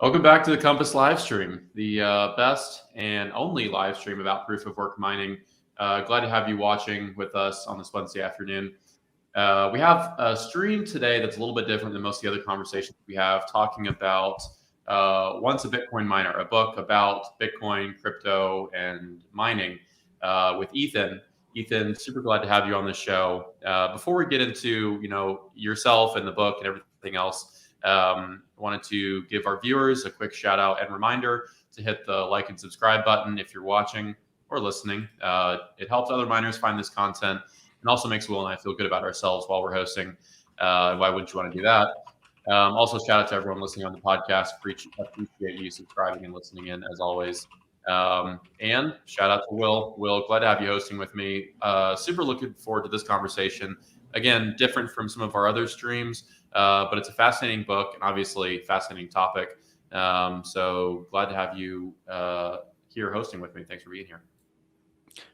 Welcome back to the Compass live stream, the best and only live stream about proof of work mining. Glad to have you watching with us on this Wednesday afternoon. We have a stream today that's a little bit different than most of the other conversations we have, talking about Once a Bitcoin Miner, a book about Bitcoin, crypto, and mining with Ethan. Ethan, super glad to have you on the show. Before we get into yourself and the book and everything else, wanted to give our viewers a quick shout out and reminder to hit the like and subscribe button if you're watching or listening. It helps other miners find this content and also makes Will and I feel good about ourselves while we're hosting. Why wouldn't you want to do that? Also, shout out to everyone listening on the podcast. Appreciate you subscribing and listening in as always. And shout out to Will. Will, glad to have you hosting with me. Super looking forward to this conversation. Again, different from some of our other streams, but it's a fascinating book and obviously fascinating topic. So glad to have you here hosting with me. Thanks for being here.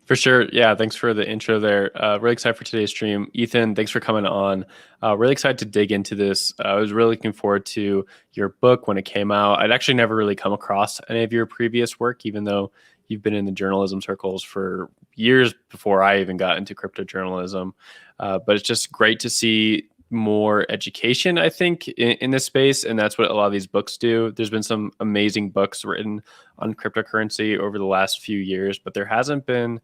For sure. Yeah. Thanks for the intro there. Really excited for today's stream. Ethan, thanks for coming on. Really excited to dig into this. I was really looking forward to your book when it came out. I'd actually never really come across any of your previous work, even though you've been in the journalism circles for years before I even got into crypto journalism. But it's just great to see more education, I think, in this space. And that's what a lot of these books do. There's been some amazing books written on cryptocurrency over the last few years, but there hasn't been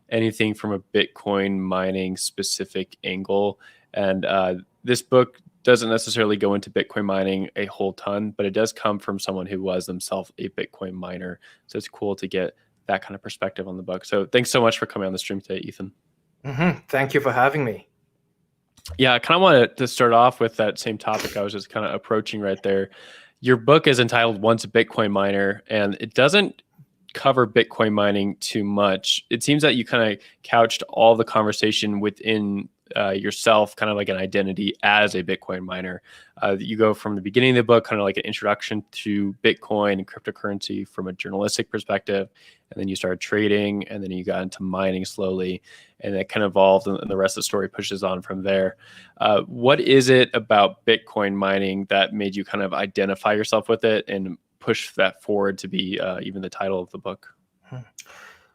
anything from a Bitcoin mining specific angle. And this book doesn't necessarily go into Bitcoin mining a whole ton, but it does come from someone who was themselves a Bitcoin miner. So it's cool to get that kind of perspective on the book. So thanks so much for coming on the stream today, Ethan. Thank you for having me. Yeah, I kind of wanted to start off with that same topic I was just kind of approaching right there. Your book is entitled Once a Bitcoin Miner, and it doesn't cover Bitcoin mining too much. It seems that you kind of couched all the conversation within yourself, kind of like an identity as a Bitcoin miner. You go from the beginning of the book, kind of like an introduction to Bitcoin and cryptocurrency from a journalistic perspective, and then you started trading, and then you got into mining slowly, and it kind of evolved, and the rest of the story pushes on from there. What is it about Bitcoin mining that made you kind of identify yourself with it and push that forward to be even the title of the book?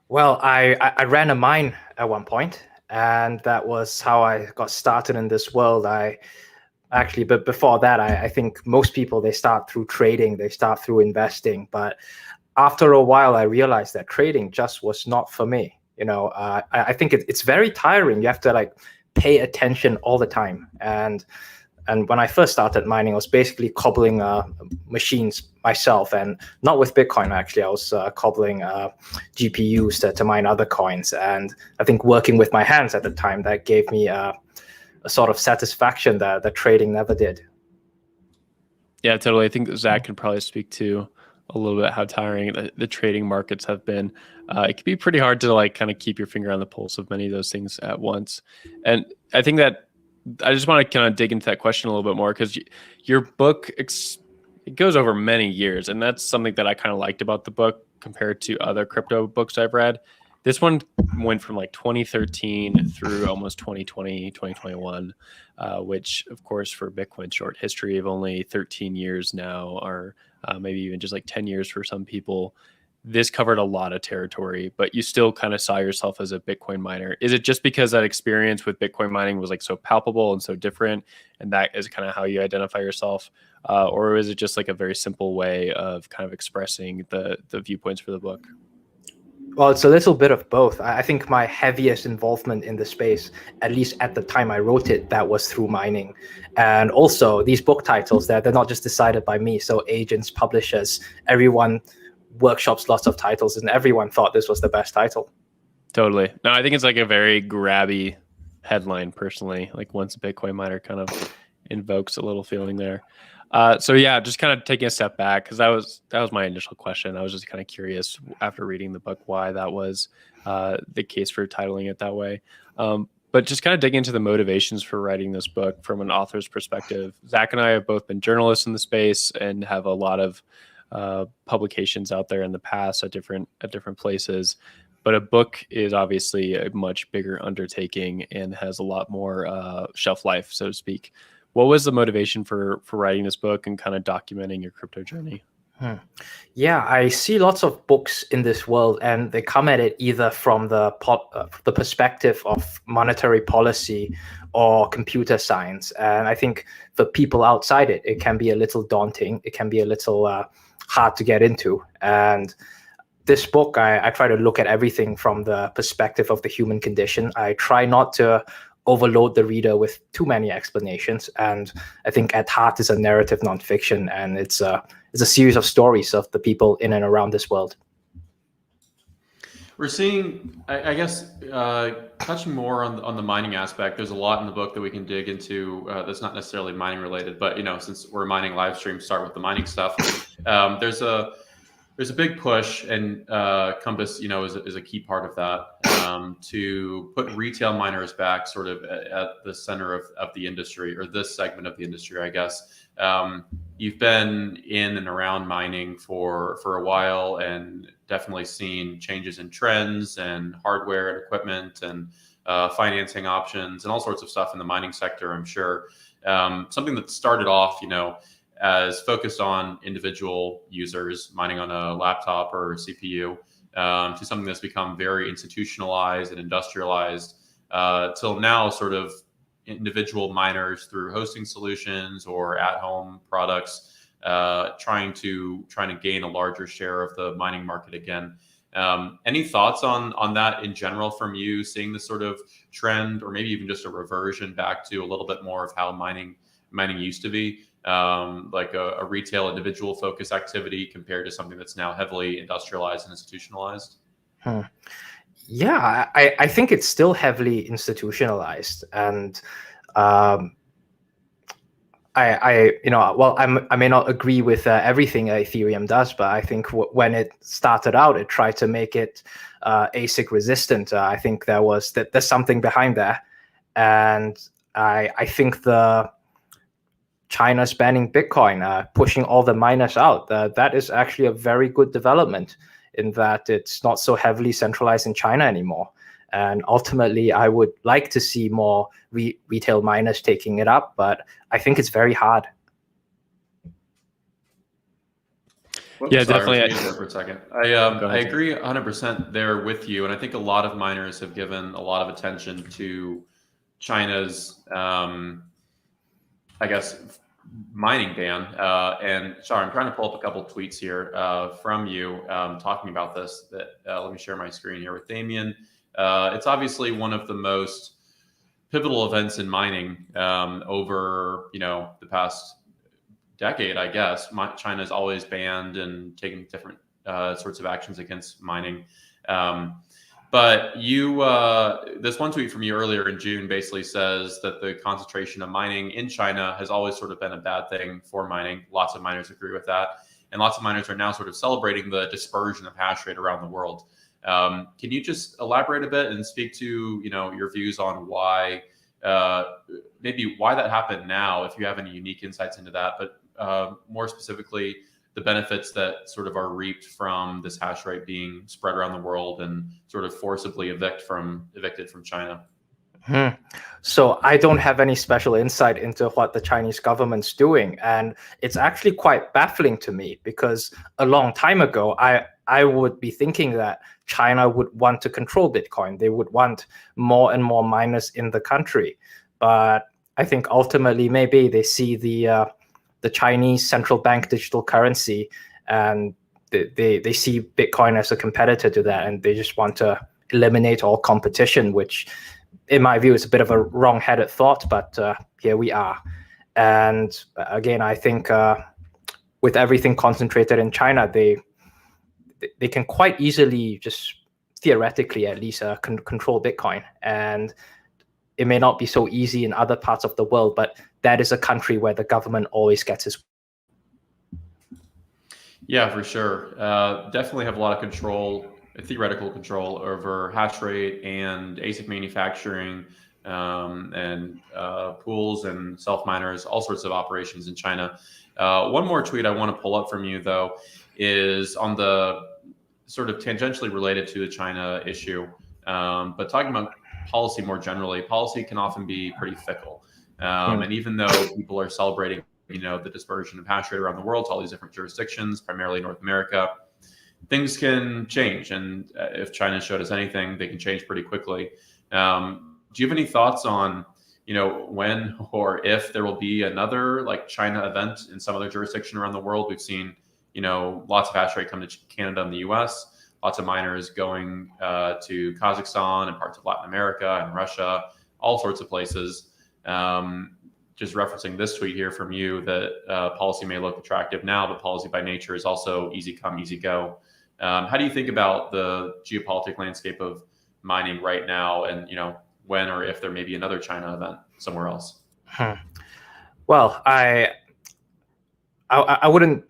Well, I ran a mine at one point, and that was how I got started in this world. But before that, I think most people, they start through trading, they start through investing. But after a while, I realized that trading just was not for me. I think it's very tiring. You have to pay attention all the time. And when I first started mining, I was basically cobbling machines myself, and not with Bitcoin, actually. I was cobbling GPUs to mine other coins. And I think working with my hands at the time, that gave me a sort of satisfaction that the trading never did. Yeah, totally. I think Zach can probably speak to a little bit how tiring the trading markets have been. It can be pretty hard to kind of keep your finger on the pulse of many of those things at once. And I think that I just want to kind of dig into that question a little bit more, because your book, it goes over many years. And that's something that I kind of liked about the book compared to other crypto books I've read. This one went from 2013 through almost 2020, 2021, which, of course, for Bitcoin's short history of only 13 years now, or maybe even just 10 years for some people, this covered a lot of territory, but you still kind of saw yourself as a Bitcoin miner. Is it just because that experience with Bitcoin mining was so palpable and so different, and that is kind of how you identify yourself? Or is it just a very simple way of kind of expressing the viewpoints for the book? Well, it's a little bit of both. I think my heaviest involvement in the space, at least at the time I wrote it, that was through mining. And also these book titles, they're not just decided by me. So agents, publishers, everyone workshops lots of titles, and everyone thought this was the best title. Totally. No, I think it's a very grabby headline personally. Once a Bitcoin miner kind of invokes a little feeling there. So yeah, just kind of taking a step back, because that was my initial question. I was just kind of curious after reading the book why that was the case for titling it that way. But just kind of dig into the motivations for writing this book from an author's perspective. Zach and I have both been journalists in the space and have a lot of publications out there in the past at different places. But a book is obviously a much bigger undertaking and has a lot more shelf life, so to speak. What was the motivation for writing this book and kind of documenting your crypto journey? Yeah, I see lots of books in this world, and they come at it either from the perspective of monetary policy or computer science. And I think for people outside it, it can be a little daunting. It can be a little hard to get into. And this book, I try to look at everything from the perspective of the human condition. I try not to overload the reader with too many explanations. And I think at heart is a narrative nonfiction, and it's a series of stories of the people in and around this world. We're seeing, I guess, touching more on the mining aspect. There's a lot in the book that we can dig into that's not necessarily mining related, but since we're mining live stream, start with the mining stuff. There's a big push, and Compass, is a key part of that, to put retail miners back sort of at the center of the industry, or this segment of the industry, I guess. You've been in and around mining for a while, and definitely seen changes in trends and hardware and equipment and financing options and all sorts of stuff in the mining sector, I'm sure. Something that started off, as focused on individual users mining on a laptop or CPU, to something that's become very institutionalized and industrialized, till now sort of individual miners through hosting solutions or at-home products, trying to gain a larger share of the mining market again. Any thoughts on that in general from you, seeing this sort of trend, or maybe even just a reversion back to a little bit more of how mining used to be? Like a retail individual focus activity compared to something that's now heavily industrialized and institutionalized? Yeah, I think it's still heavily institutionalized, and I may not agree with everything Ethereum does, but I think when it started out, it tried to make it ASIC resistant. I think there's something behind there, and I think China's banning Bitcoin, pushing all the miners out, that is actually a very good development, in that it's not so heavily centralized in China anymore. And ultimately, I would like to see more retail miners taking it up, but I think it's very hard. Yeah, definitely. For a second, I agree 100% there with you, and I think a lot of miners have given a lot of attention to China's, I guess, mining ban. And sorry, I'm trying to pull up a couple tweets here from you talking about this. Let me share my screen here with Damien. It's obviously one of the most pivotal events in mining over the past decade, I guess. China's always banned and taken different sorts of actions against mining. But this one tweet from you earlier in June basically says that the concentration of mining in China has always sort of been a bad thing for mining. Lots of miners agree with that. And lots of miners are now sort of celebrating the dispersion of hash rate around the world. Can you just elaborate a bit and speak to, your views on why, maybe why that happened now, if you have any unique insights into that, but more specifically, the benefits that sort of are reaped from this hash rate being spread around the world and sort of forcibly evicted from China? So I don't have any special insight into what the Chinese government's doing. And it's actually quite baffling to me, because a long time ago, I would be thinking that China would want to control Bitcoin. They would want more and more miners in the country. But I think ultimately maybe they see the Chinese central bank digital currency, and they see Bitcoin as a competitor to that, and they just want to eliminate all competition, which in my view is a bit of a wrong-headed thought, but here we are. And again, I think with everything concentrated in China, they can quite easily, just theoretically at least, control Bitcoin. And it may not be so easy in other parts of the world, but that is a country where the government always gets its. Yeah, for sure. Definitely have a lot of control, theoretical control over hash rate and ASIC manufacturing, and pools and self miners, all sorts of operations in China. One more tweet I want to pull up from you, though, is on the sort of tangentially related to the China issue, but talking about policy more generally. Policy can often be pretty fickle. And even though people are celebrating the dispersion of hash rate around the world to all these different jurisdictions, primarily North America, things can change. And if China showed us anything, they can change pretty quickly. Do you have any thoughts on, when or if there will be another like China event in some other jurisdiction around the world? We've seen, lots of hash rate come to Canada and the US, lots of miners going to Kazakhstan and parts of Latin America and Russia, all sorts of places. Just referencing this tweet here from you that policy may look attractive now, but policy by nature is also easy come, easy go. How do you think about the geopolitical landscape of mining right now, and when or if there may be another China event somewhere else? Well, I wouldn't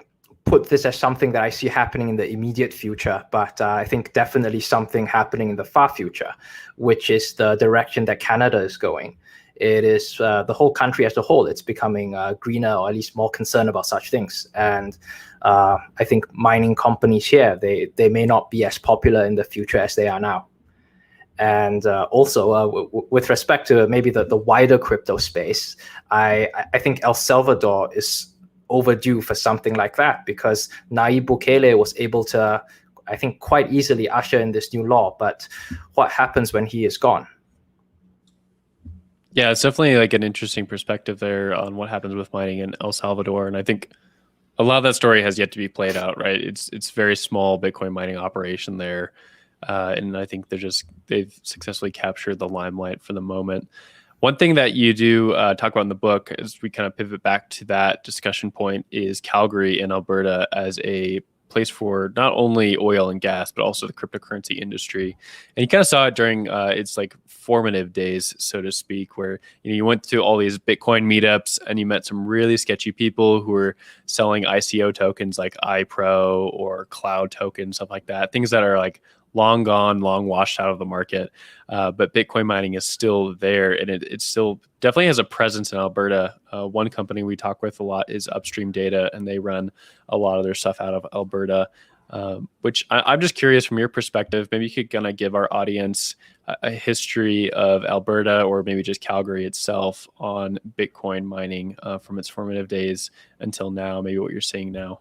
put this as something that I see happening in the immediate future, but I think definitely something happening in the far future, which is the direction that Canada is going. It is the whole country as a whole. It's becoming greener, or at least more concerned about such things. And I think mining companies here, they may not be as popular in the future as they are now. And also, with respect to maybe the wider crypto space, I think El Salvador is overdue for something like that, because Nayib Bukele was able to, I think, quite easily usher in this new law. But what happens when he is gone? Yeah, it's definitely like an interesting perspective there on what happens with mining in El Salvador. And I think a lot of that story has yet to be played out, right? It's very small Bitcoin mining operation there. And I think they've successfully captured the limelight for the moment. One thing that you do talk about in the book, as we kind of pivot back to that discussion point, is Calgary in Alberta as a place for not only oil and gas, but also the cryptocurrency industry. And you kind of saw it during its like formative days, so to speak, where you went to all these Bitcoin meetups and you met some really sketchy people who were selling ICO tokens like iPro or Cloud tokens, stuff like that, things that are like long gone, long washed out of the market. But Bitcoin mining is still there, and it still definitely has a presence in Alberta. One company we talk with a lot is Upstream Data, and they run a lot of their stuff out of Alberta, which I'm just curious from your perspective, maybe you could kind of give our audience a history of Alberta, or maybe just Calgary itself, on Bitcoin mining from its formative days until now, maybe what you're seeing now.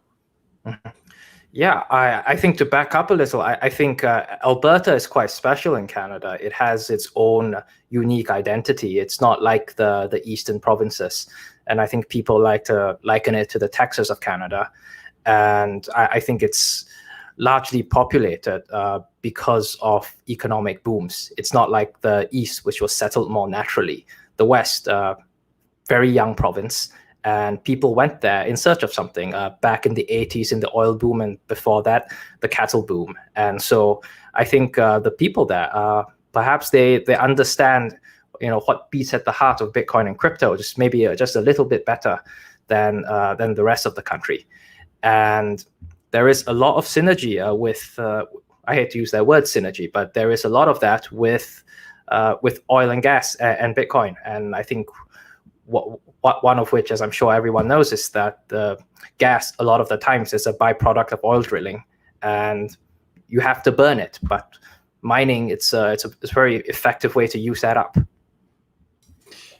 Yeah, I think to back up a little, I think Alberta is quite special in Canada. It has its own unique identity. It's not like the eastern provinces. And I think people like to liken it to the Texas of Canada. And I think it's largely populated because of economic booms. It's not like the East, which was settled more naturally. The West, very young province. And people went there in search of something back in the 80s in the oil boom, and before that, the cattle boom. And so I think the people there, perhaps they understand, what beats at the heart of Bitcoin and crypto, just maybe just a little bit better than the rest of the country. And there is a lot of synergy with, I hate to use that word synergy, but there is a lot of that with oil and gas and Bitcoin. And I think one of which, as I'm sure everyone knows, is that the gas a lot of the times is a byproduct of oil drilling, and you have to burn it. But mining, it's a very effective way to use that up.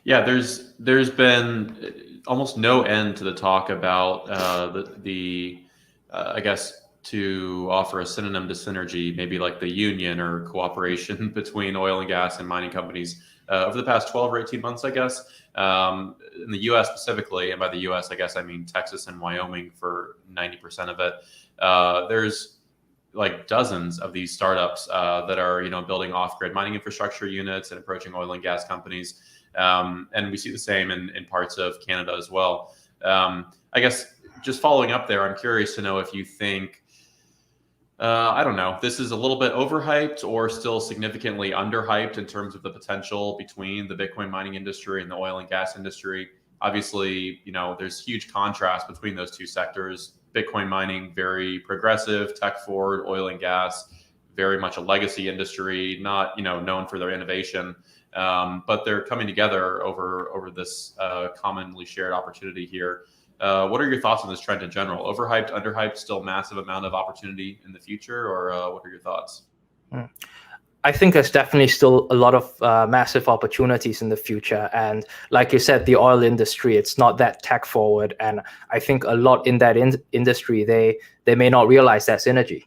Yeah, there's been almost no end to the talk about I guess, to offer a synonym to synergy, maybe like the union or cooperation between oil and gas and mining companies over the past 12 or 18 months, I guess. In the U.S. specifically, and by the U.S., I guess I mean Texas and Wyoming for 90% of it. There's like dozens of these startups that are, building off-grid mining infrastructure units and approaching oil and gas companies. And we see the same in parts of Canada as well. I guess just following up there, I'm curious to know if you think, I don't know, this is a little bit overhyped or still significantly underhyped in terms of the potential between the Bitcoin mining industry and the oil and gas industry. Obviously, there's huge contrast between those two sectors. Bitcoin mining, very progressive, tech forward; oil and gas, very much a legacy industry, not known for their innovation. But they're coming together over this commonly shared opportunity here. What are your thoughts on this trend in general? Overhyped, underhyped, still massive amount of opportunity in the future, or what are your thoughts? I think there's definitely still a lot of massive opportunities in the future. And like you said, the oil industry, it's not that tech forward. And I think a lot in that industry, they may not realize that synergy.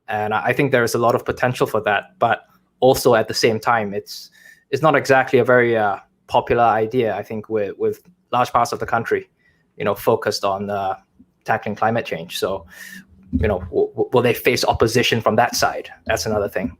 And I think there is a lot of potential for that. But also at the same time, it's not exactly a very popular idea, I think, with large parts of the country, focused on tackling climate change. So, will they face opposition from that side? That's another thing.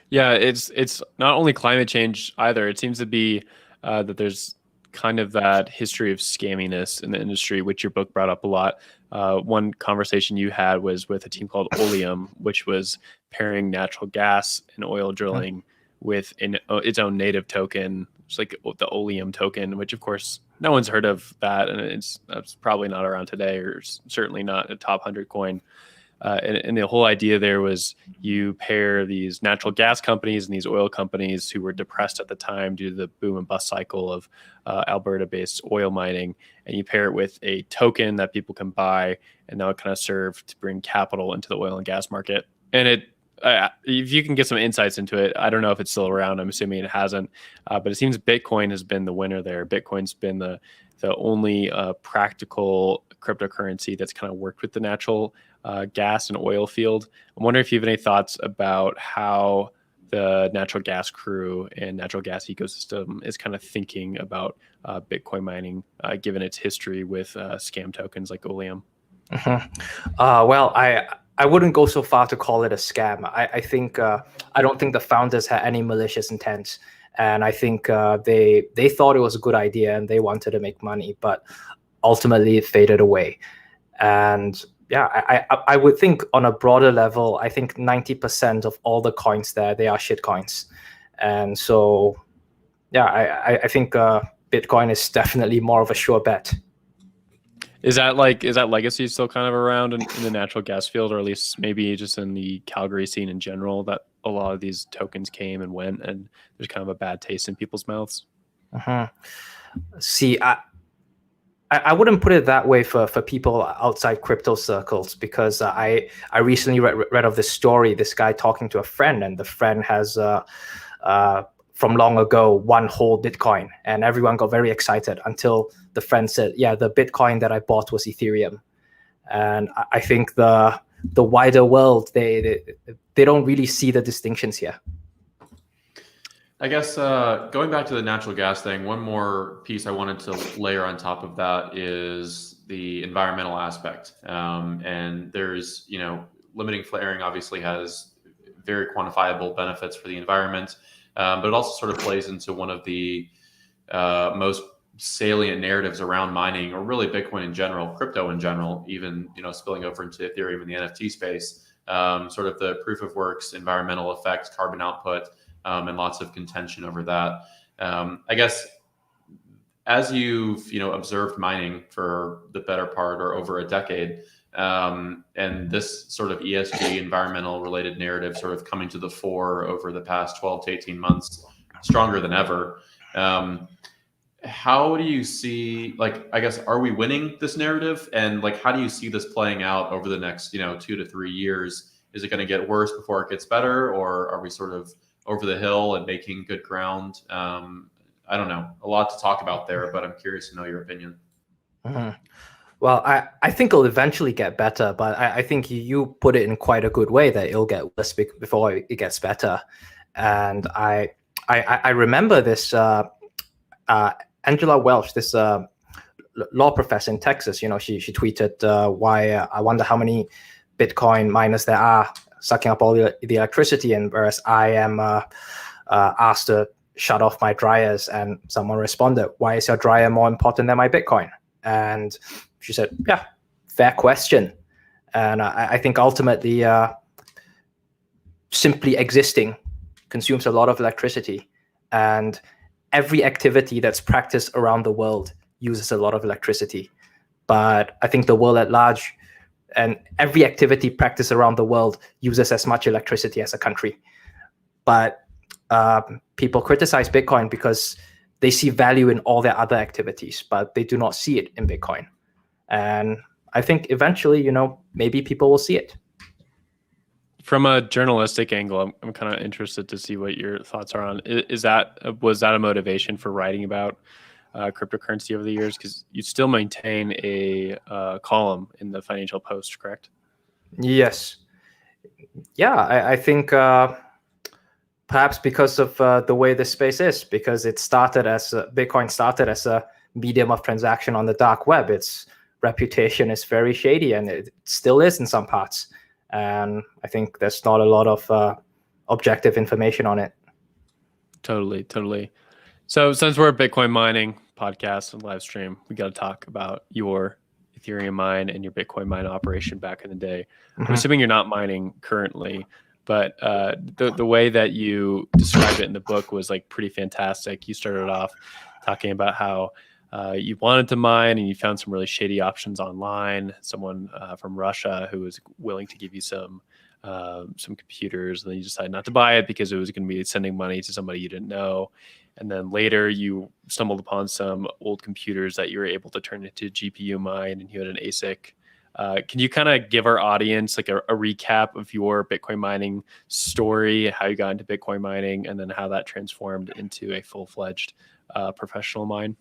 Yeah, it's not only climate change either. It seems to be that there's kind of that history of scamminess in the industry, which your book brought up a lot. One conversation you had was with a team called Oleum, which was pairing natural gas and oil drilling with its own native token. It's like the Oleum token, which of course no one's heard of that, and it's probably not around today, or certainly not a top 100 coin. And the whole idea there was you pair these natural gas companies and these oil companies who were depressed at the time due to the boom and bust cycle of Alberta-based oil mining, and you pair it with a token that people can buy, and that would kind of serve to bring capital into the oil and gas market. And if you can get some insights into it, I don't know if it's still around. I'm assuming it hasn't, but it seems Bitcoin has been the winner there. Bitcoin's been the only practical cryptocurrency that's kind of worked with the natural gas and oil field. I'm wondering if you have any thoughts about how the natural gas crew and natural gas ecosystem is kind of thinking about Bitcoin mining, given its history with scam tokens like Oleum. Well, I wouldn't go so far to call it a scam. I think I don't think the founders had any malicious intent, and I think they thought it was a good idea and they wanted to make money, but ultimately it faded away. And yeah, I would think on a broader level, I think 90% of all the coins there, they are shit coins. And so, yeah, I think Bitcoin is definitely more of a sure bet. Is that legacy still kind of around in the natural gas field, or at least maybe just in the Calgary scene in general, that a lot of these tokens came and went and there's kind of a bad taste in people's mouths? See, I wouldn't put it that way for people outside crypto circles, because I recently read of this story, this guy talking to a friend, and the friend has from long ago one whole Bitcoin, and everyone got very excited until the friend said, yeah, the Bitcoin that I bought was Ethereum. And I think the wider world, they don't really see the distinctions here. I guess going back to the natural gas thing, one more piece I wanted to layer on top of that is the environmental aspect. And there's, limiting flaring obviously has very quantifiable benefits for the environment, but it also sort of plays into one of the most salient narratives around mining, or really Bitcoin in general, crypto in general, even spilling over into Ethereum in the NFT space, sort of the proof of works, environmental effects, carbon output. And lots of contention over that. I guess as you've observed mining for the better part or over a decade, and this sort of ESG environmental related narrative sort of coming to the fore over the past 12 to 18 months, stronger than ever. How do you see, I guess, are we winning this narrative? And how do you see this playing out over the next 2 to 3 years? Is it going to get worse before it gets better, or are we sort of over the hill and making good ground? I don't know, a lot to talk about there, but I'm curious to know your opinion. Well, I think it'll eventually get better, but I think you put it in quite a good way that it'll get worse before it gets better. And I remember this Angela Welch, this law professor in Texas. she tweeted, why I wonder how many Bitcoin miners there are sucking up all the electricity, and whereas I am asked to shut off my dryers, and someone responded, why is your dryer more important than my Bitcoin? And she said, yeah, fair question. And I think ultimately simply existing consumes a lot of electricity, and every activity that's practiced around the world uses a lot of electricity. But I think the world at large, and every activity practiced around the world, uses as much electricity as a country. But people criticize Bitcoin because they see value in all their other activities, but they do not see it in Bitcoin. And I think eventually, maybe people will see it. From a journalistic angle, I'm kind of interested to see what your thoughts are on. Was that a motivation for writing about cryptocurrency over the years? Because you still maintain a column in the Financial Post, correct? Yes. Yeah, I think perhaps because of the way this space is, because it started as Bitcoin started as a medium of transaction on the dark web. Its reputation is very shady, and it still is in some parts. And I think there's not a lot of objective information on it. Totally. So since we're a Bitcoin mining podcast and live stream, we got to talk about your Ethereum mine and your Bitcoin mine operation back in the day. I'm assuming you're not mining currently, but the way that you described it in the book was like pretty fantastic. You started off talking about how you wanted to mine and you found some really shady options online. Someone from Russia who was willing to give you some computers, and then you decided not to buy it because it was going to be sending money to somebody you didn't know. And then later you stumbled upon some old computers that you were able to turn into GPU mine, and you had an ASIC. Can you kind of give our audience like a recap of your Bitcoin mining story, how you got into Bitcoin mining, and then how that transformed into a full-fledged professional mine?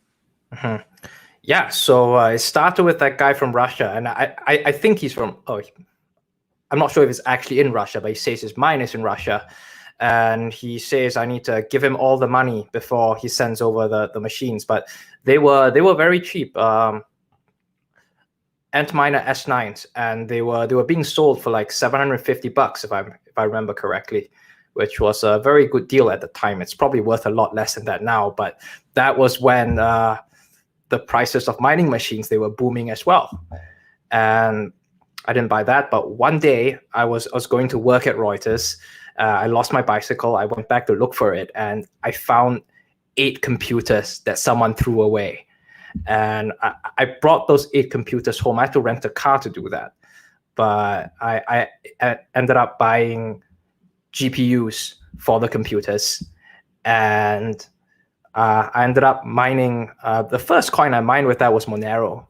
Yeah, so it started with that guy from Russia, and I think he's from, I'm not sure if it's actually in Russia, but he says his mine is in Russia. And he says I need to give him all the money before he sends over the machines. But they were very cheap. Antminer S9s, and they were being sold for like $750 if I remember correctly, which was a very good deal at the time. It's probably worth a lot less than that now, but that was when the prices of mining machines, they were booming as well. And I didn't buy that, but one day I was going to work at Reuters. I lost my bicycle. I went back to look for it, and I found 8 computers that someone threw away. And I brought those 8 computers home. I had to rent a car to do that. But I ended up buying GPUs for the computers. And I ended up mining. The first coin I mined with that was Monero.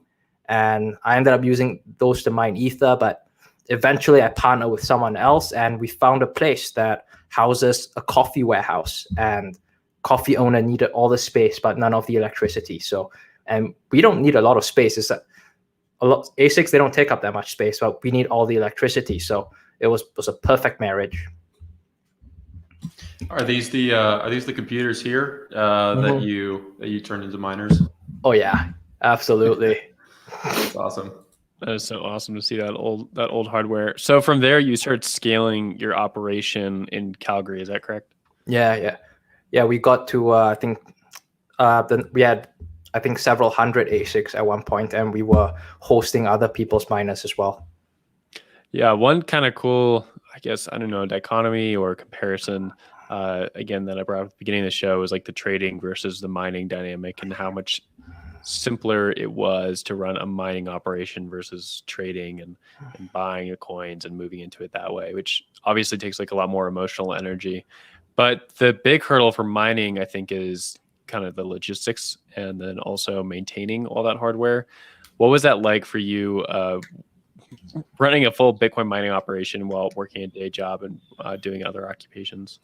And I ended up using those to mine Ether, but eventually I partnered with someone else, and we found a place that houses a coffee warehouse, and coffee owner needed all the space, but none of the electricity. So, and we don't need a lot of space. It's a lot ASICs, they don't take up that much space, but we need all the electricity. So it was a perfect marriage. Are these the computers here that you turned into miners? Oh yeah, absolutely. That's awesome. That is so awesome to see that old hardware. So from there, you started scaling your operation in Calgary. Is that correct? Yeah. We got to I think we had several hundred ASICs at one point, and we were hosting other people's miners as well. Yeah, one kind of cool, I guess, I don't know, dichotomy or comparison. Again, that I brought up at the beginning of the show was like the trading versus the mining dynamic, and how much simpler it was to run a mining operation versus trading and buying the coins and moving into it that way, which obviously takes like a lot more emotional energy. But the big hurdle for mining, I think, is kind of the logistics and then also maintaining all that hardware. What was that like for you running a full Bitcoin mining operation while working a day job and doing other occupations?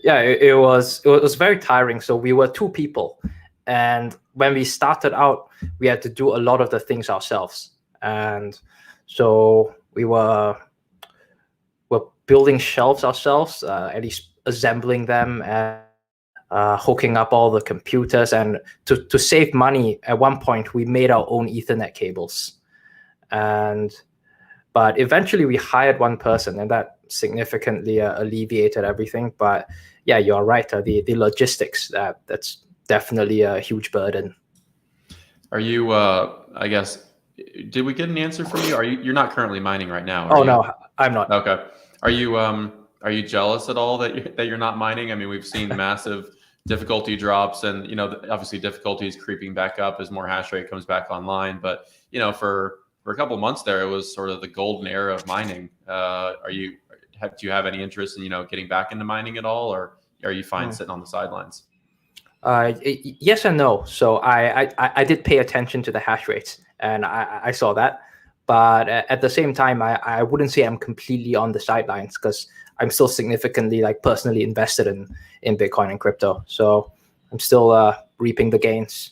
Yeah, it was very tiring. So we were 2 people. And when we started out, we had to do a lot of the things ourselves. And so we were building shelves ourselves, at least assembling them and hooking up all the computers. And to save money, at one point, we made our own Ethernet cables. But eventually we hired one person, and that significantly alleviated everything. But yeah, you're right. The logistics, that's definitely a huge burden. Are you, I guess, did we get an answer from you? You're not currently mining right now? Oh, no, I'm not. Okay. Are you jealous at all that you're not mining? I mean, we've seen massive difficulty drops, and obviously difficulty is creeping back up as more hash rate comes back online. But for a couple of months there, it was sort of the golden era of mining. Do you have any interest in getting back into mining at all, or are you fine sitting on the sidelines? Yes and no. So I did pay attention to the hash rates, and I saw that, But at the same time, I wouldn't say I'm completely on the sidelines, because I'm still significantly like personally invested in Bitcoin and crypto. So I'm still reaping the gains.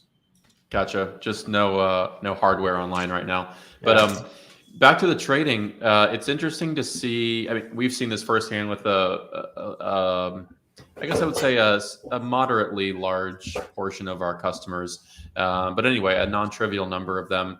Gotcha. Just no hardware online right now. But back to the trading, it's interesting to see. I mean, we've seen this firsthand with I guess I would say a moderately large portion of our customers. But anyway, a non-trivial number of them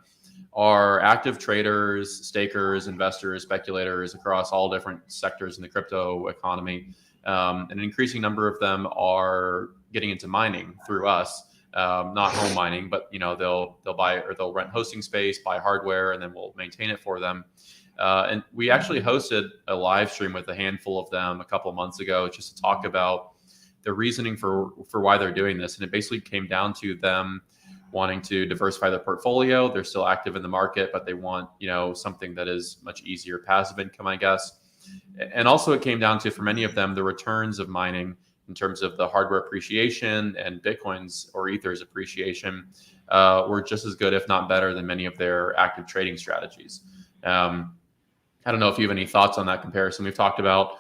are active traders, stakers, investors, speculators across all different sectors in the crypto economy. An increasing number of them are getting into mining through us. Not home mining, but they'll buy or they'll rent hosting space, buy hardware, and then we'll maintain it for them. And we actually hosted a live stream with a handful of them a couple of months ago, just to talk about the reasoning for why they're doing this. And it basically came down to them wanting to diversify their portfolio. They're still active in the market, but they want something that is much easier passive income, I guess. And also it came down to, for many of them, the returns of mining in terms of the hardware appreciation and Bitcoin's or Ether's appreciation were just as good, if not better, than many of their active trading strategies. I don't know if you have any thoughts on that comparison. We've talked about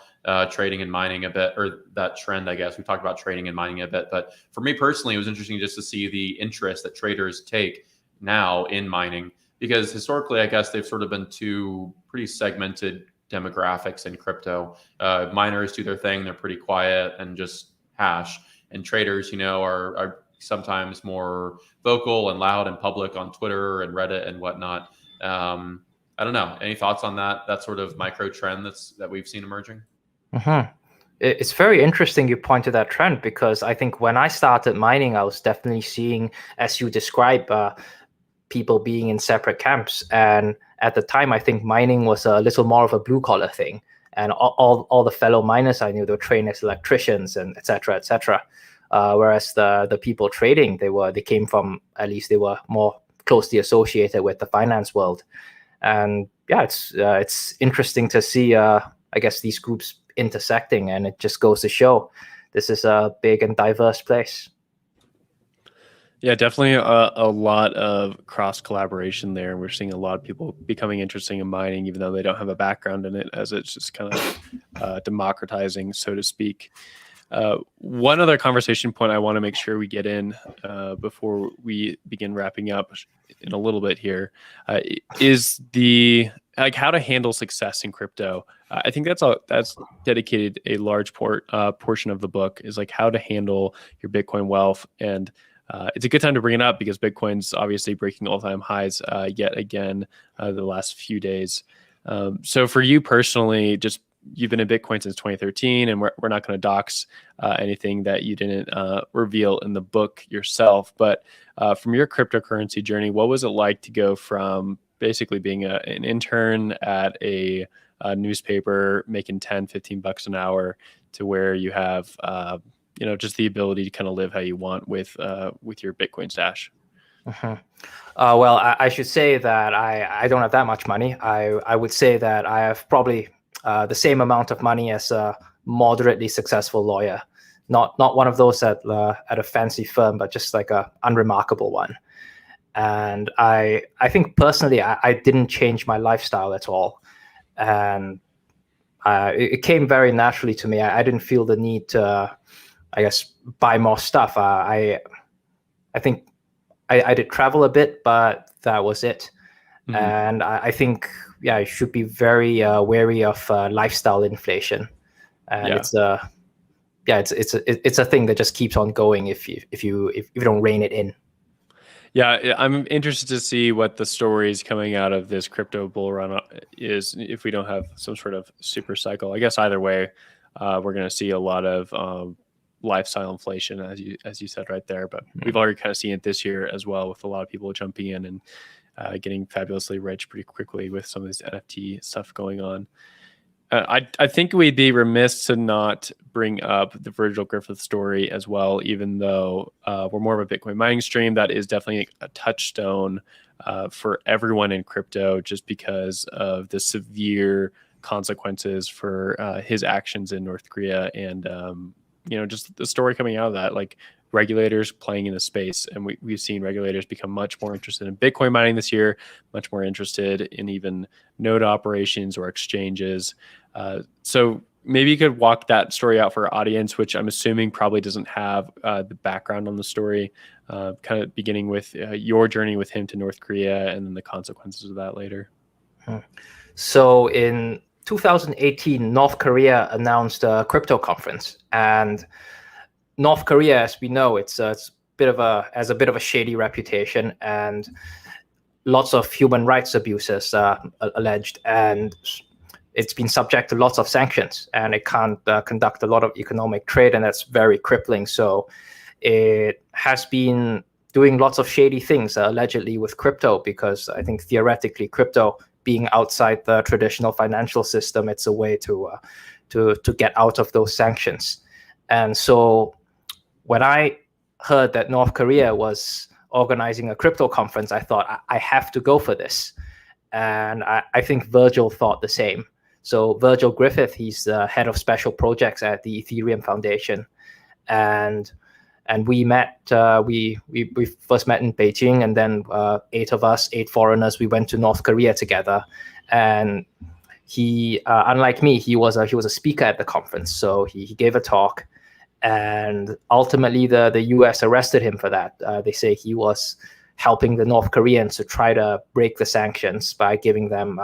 trading and mining a bit, or that trend, I guess. We talked about trading and mining a bit, but for me personally, it was interesting just to see the interest that traders take now in mining, because historically, I guess they've sort of been two pretty segmented demographics in crypto. Miners do their thing; they're pretty quiet and just hash, and traders, are sometimes more vocal and loud and public on Twitter and Reddit and whatnot. I don't know. Any thoughts on that sort of micro trend that we've seen emerging? Mm-hmm. It's very interesting you point to that trend, because I think when I started mining, I was definitely seeing, as you describe, people being in separate camps. And at the time, I think mining was a little more of a blue collar thing. And all the fellow miners I knew, they were trained as electricians and et cetera, et cetera. Whereas the people trading, they came from, at least they were more closely associated with the finance world. And yeah, it's interesting to see, I guess, these groups intersecting, and it just goes to show this is a big and diverse place. Yeah, definitely a lot of cross collaboration there. We're seeing a lot of people becoming interested in mining, even though they don't have a background in it, as it's just kind of democratizing, so to speak. One other conversation point I want to make sure we get in before we begin wrapping up in a little bit here is how to handle success in crypto. I think that's dedicated a large portion of the book, is like how to handle your Bitcoin wealth. And it's a good time to bring it up because Bitcoin's obviously breaking all-time highs yet again the last few days. So for you personally, just you've been in Bitcoin since 2013, and we're not going to dox anything that you didn't reveal in the book yourself. But from your cryptocurrency journey, what was it like to go from basically being an intern at a newspaper making $10-15 an hour to where you have just the ability to kind of live how you want with your Bitcoin stash? Uh-huh. Well, I should say that I don't have that much money. I would say that I have probably the same amount of money as a moderately successful lawyer, not one of those at a fancy firm, but just like a unremarkable one. And I think personally, I didn't change my lifestyle at all, and it came very naturally to me. I didn't feel the need to, I guess, buy more stuff. I think I did travel a bit, but that was it. Mm-hmm. And I think, I should be very wary of lifestyle inflation. And it's a thing that just keeps on going if you don't rein it in. Yeah, I'm interested to see what the stories coming out of this crypto bull run is if we don't have some sort of super cycle. I guess either way, we're going to see a lot of lifestyle inflation, as you said right there. But we've already kind of seen it this year as well, with a lot of people jumping in and getting fabulously rich pretty quickly with some of this NFT stuff going on. I think we'd be remiss to not bring up the Virgil Griffith story as well, even though we're more of a Bitcoin mining stream. That is definitely a touchstone for everyone in crypto, just because of the severe consequences for his actions in North Korea and just the story coming out of that. Like, regulators playing in the space. And we've seen regulators become much more interested in Bitcoin mining this year, much more interested in even node operations or exchanges. So maybe you could walk that story out for our audience, which I'm assuming probably doesn't have the background on the story, kind of beginning with your journey with him to North Korea and then the consequences of that later. So in 2018, North Korea announced a crypto conference, and North Korea, as we know, it's a bit of a shady reputation, and lots of human rights abuses alleged, and it's been subject to lots of sanctions, and it can't conduct a lot of economic trade, and that's very crippling. So it has been doing lots of shady things allegedly with crypto, because I think theoretically crypto being outside the traditional financial system, it's a way to get out of those sanctions. And so when I heard that North Korea was organizing a crypto conference, I thought I have to go for this. And I think Virgil thought the same. So Virgil Griffith, he's the head of special projects at the Ethereum Foundation, and we met. We first met in Beijing, and then 8 foreigners, we went to North Korea together. And he, unlike me, he was a speaker at the conference, so he gave a talk, and ultimately the U.S. arrested him for that. They say he was helping the North Koreans to try to break the sanctions by giving them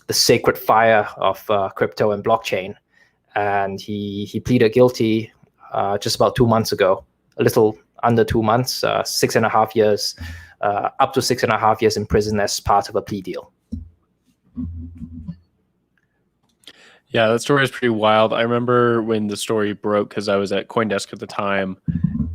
the sacred fire of crypto and blockchain. And he pleaded guilty just about 2 months ago, a little under 2 months, 6.5 years, up to 6.5 years in prison as part of a plea deal. Yeah, that story is pretty wild. I remember when the story broke, because I was at CoinDesk at the time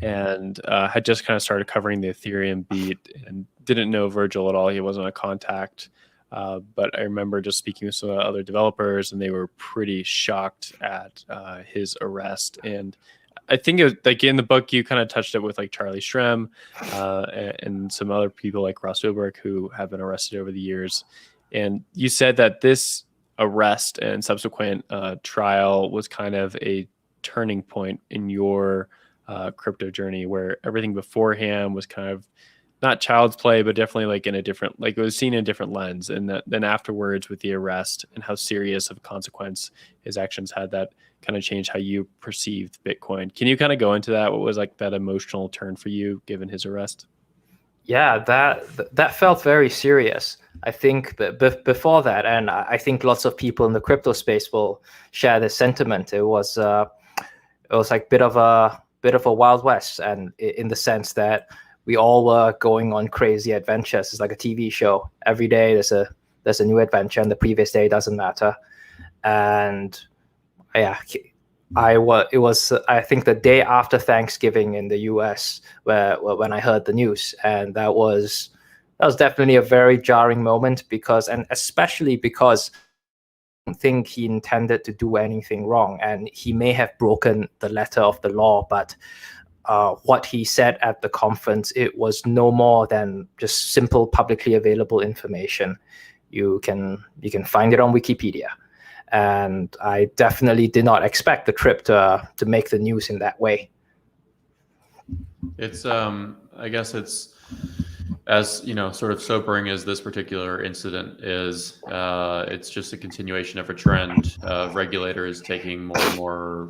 and had just kind of started covering the Ethereum beat and didn't know Virgil at all. He wasn't a contact. But I remember just speaking with some other developers, and they were pretty shocked at his arrest. And I think it was, like in the book, you kind of touched it with like Charlie Shrem and some other people like Ross Ulbricht who have been arrested over the years. And you said that this arrest and subsequent trial was kind of a turning point in your crypto journey, where everything beforehand was kind of not child's play, but definitely like in a different, like it was seen in a different lens. And then afterwards with the arrest and how serious of a consequence his actions had, that kind of changed how you perceived Bitcoin. Can you kind of go into that? What was like that emotional turn for you given his arrest? Yeah, that felt very serious. I think before that, and I think lots of people in the crypto space will share this sentiment. It was like a bit of a Wild West, and in the sense that we all were going on crazy adventures. It's like a TV show. Every day there's a new adventure, and the previous day doesn't matter. And yeah, it was I think the day after Thanksgiving in the US when I heard the news, and that was definitely a very jarring moment, especially because I don't think he intended to do anything wrong, and he may have broken the letter of the law, but what he said at the conference, it was no more than just simple publicly available information. You can find it on Wikipedia. And I definitely did not expect the trip to make the news in that way. It's I guess it's, as you know, sort of sobering as this particular incident is, it's just a continuation of a trend of regulators taking more and more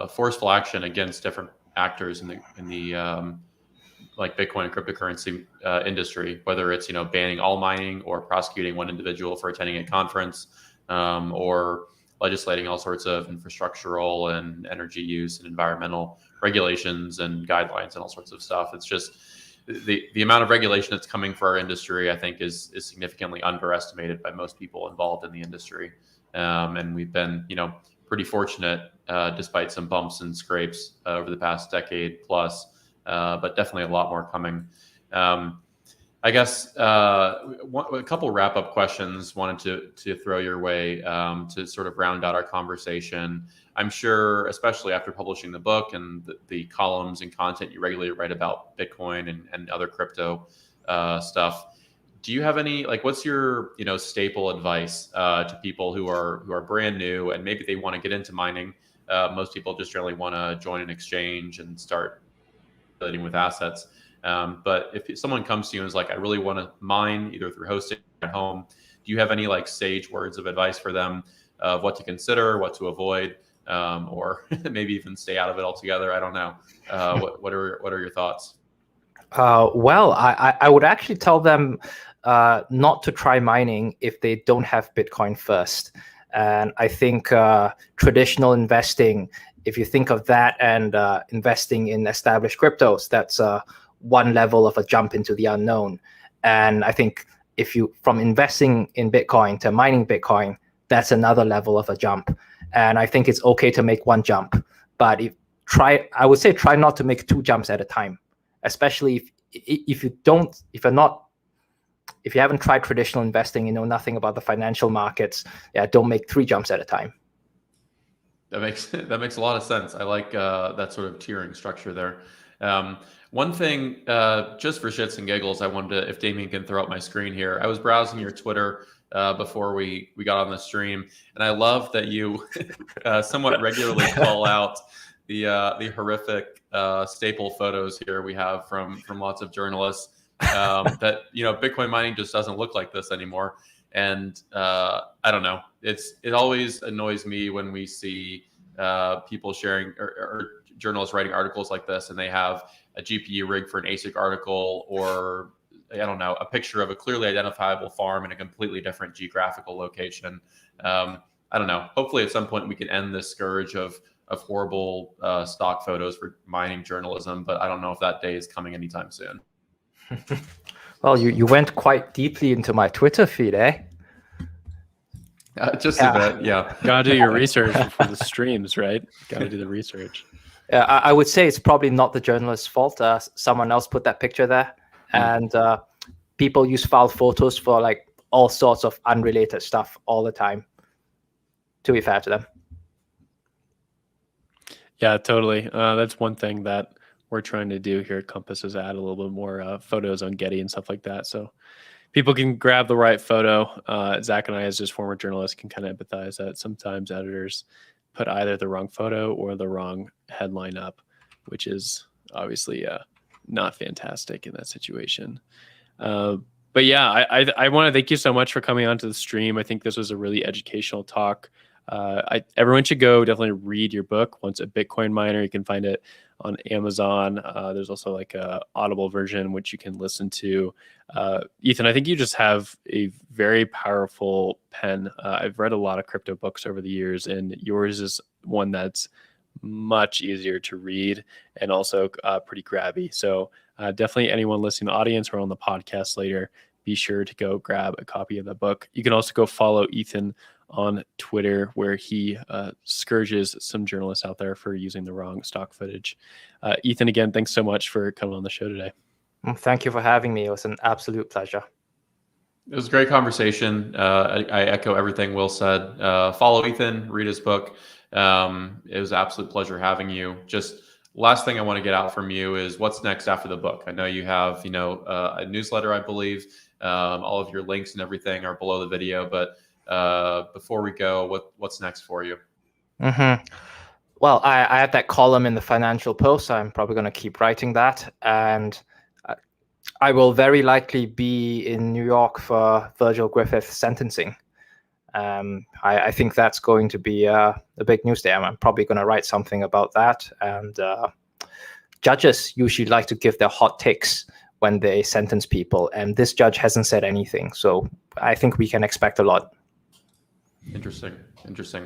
forceful action against different actors in the like Bitcoin and cryptocurrency industry, whether it's banning all mining or prosecuting one individual for attending a conference, or legislating all sorts of infrastructural and energy use and environmental regulations and guidelines and all sorts of stuff. It's just the amount of regulation that's coming for our industry, I think, is significantly underestimated by most people involved in the industry. And we've been, pretty fortunate, despite some bumps and scrapes over the past decade plus, but definitely a lot more coming. I guess a couple wrap-up questions wanted to throw your way to sort of round out our conversation. I'm sure, especially after publishing the book and the columns and content you regularly write about Bitcoin and other crypto stuff, do you have any, like, what's your staple advice to people who are brand new and maybe they want to get into mining, most people just generally want to join an exchange and start dealing with assets. But if someone comes to you and is like, I really want to mine either through hosting or at home, do you have any like sage words of advice for them of what to consider, what to avoid, or maybe even stay out of it altogether? I don't know. What are your thoughts? Well, I would actually tell them not to try mining if they don't have Bitcoin first. And I think traditional investing, if you think of that and investing in established cryptos, that's one level of a jump into the unknown. And I think if you from investing in Bitcoin to mining Bitcoin, that's another level of a jump. And I think it's okay to make one jump, but I would say try not to make two jumps at a time, especially if you haven't tried traditional investing, you know nothing about the financial markets. Yeah, don't make three jumps at a time. That makes a lot of sense. I like that sort of tiering structure there. One thing, just for shits and giggles, I wanted to, if Damien can throw up my screen here, I was browsing your Twitter before we got on the stream, and I love that you somewhat regularly call out the horrific staple photos here we have from lots of journalists that Bitcoin mining just doesn't look like this anymore. And I don't know, it always annoys me when we see people sharing or journalists writing articles like this, and they have a GPU rig for an ASIC article, or I don't know, a picture of a clearly identifiable farm in a completely different geographical location. I don't know. Hopefully, at some point, we can end this scourge of horrible stock photos for mining journalism, but I don't know if that day is coming anytime soon. Well, you went quite deeply into my Twitter feed, eh? Just a bit, yeah. Gotta do your research before the streams, right? Gotta do the research. I would say it's probably not the journalist's fault. Someone else put that picture there, and people use file photos for like all sorts of unrelated stuff all the time. To be fair to them. Yeah, totally. That's one thing that we're trying to do here at Compass is add a little bit more photos on Getty and stuff like that, so people can grab the right photo. Zach and I, as just former journalists, can kind of empathize that sometimes editors put either the wrong photo or the wrong headline up, which is obviously not fantastic in that situation. But yeah, I want to thank you so much for coming onto the stream. I think this was a really educational talk. Everyone should go definitely read your book, Once a Bitcoin Miner. You can find it on Amazon. There's also like a Audible version, which you can listen to. Ethan, I think you just have a very powerful pen. I've read a lot of crypto books over the years, and yours is one that's much easier to read and also pretty grabby. So definitely anyone listening to the audience or on the podcast later, be sure to go grab a copy of the book. You can also go follow Ethan on Twitter, where he scourges some journalists out there for using the wrong stock footage. Ethan, again, thanks so much for coming on the show today. Thank you for having me. It was an absolute pleasure. It was a great conversation. I echo everything Will said. Follow Ethan, read his book. It was an absolute pleasure having you. Just last thing I want to get out from you is what's next after the book. I know you have, a newsletter, I believe. All of your links and everything are below the video, but before we go, what's next for you? Mm-hmm. Well, I have that column in the Financial Post. I'm probably going to keep writing that, and I will very likely be in New York for Virgil Griffith's sentencing. I think that's going to be a big news day. I'm probably going to write something about that. And judges usually like to give their hot takes when they sentence people, and this judge hasn't said anything. So I think we can expect a lot. Interesting.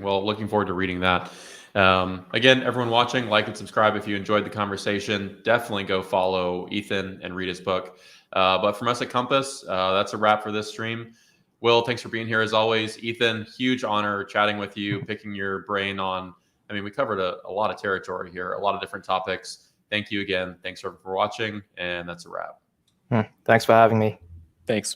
Well, looking forward to reading that. Again, everyone watching, like and subscribe if you enjoyed the conversation. Definitely go follow Ethan and read his book. But from us at Compass, that's a wrap for this stream. Will, thanks for being here as always. Ethan, huge honor chatting with you, picking your brain on, we covered a lot of territory here, a lot of different topics. Thank you again. Thanks for watching, and that's a wrap. Thanks for having me. Thanks.